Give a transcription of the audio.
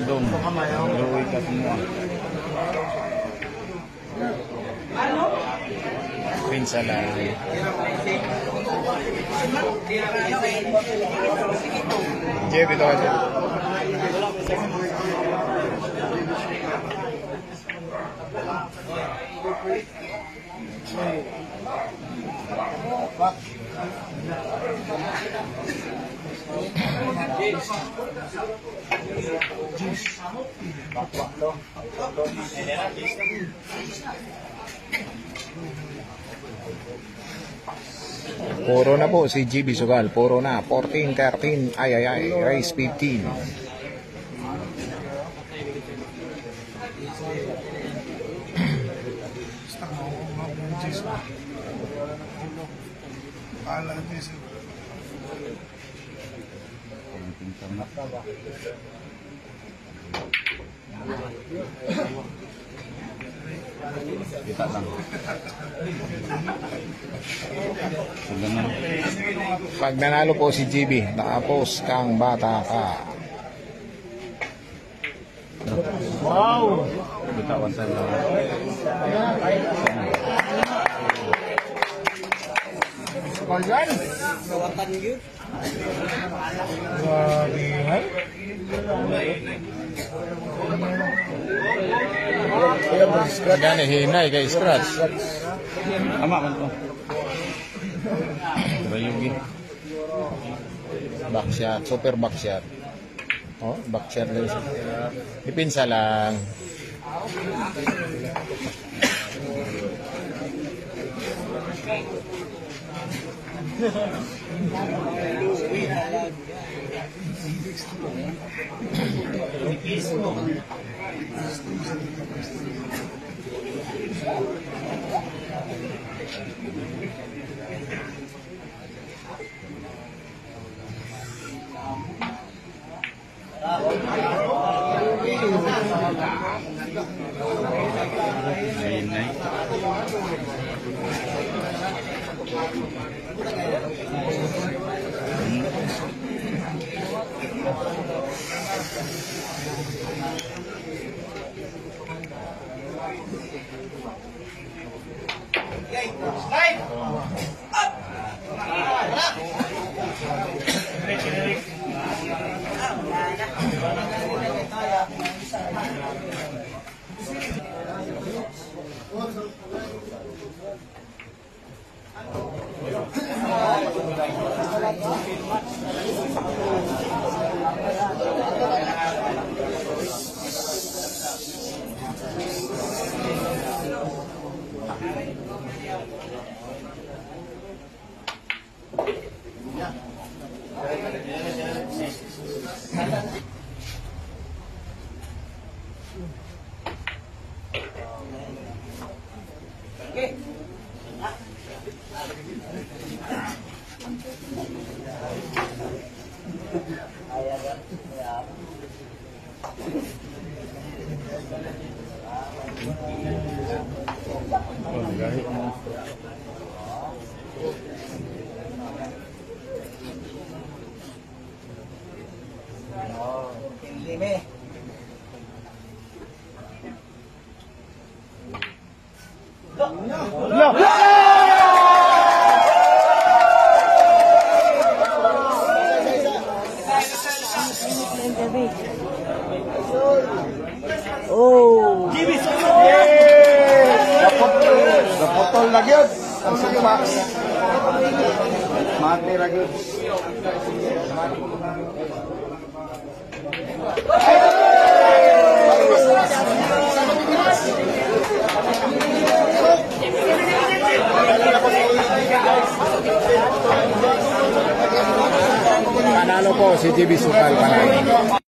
Dong. Luwi ka semua. Pinsala. Jeff itu aja. Puro na po si GB Sugal. Puro na. 14, 13. Ay. Race 15. Kita lang. Pag nanalo po si GB, nakapos kang bata ka. Wow! Bitawan sa lang. Pagyan! Kawatan yun. Grabe. Gani hinay kay scratch. Ama man to. Bayugi. Backshot, super backshot. Oh, backshot lang siya. Ipinsa lang. Oh, naputol na gyud ang sumpak. Mati ra gyud. panalo po si GB Sugal. Panalo.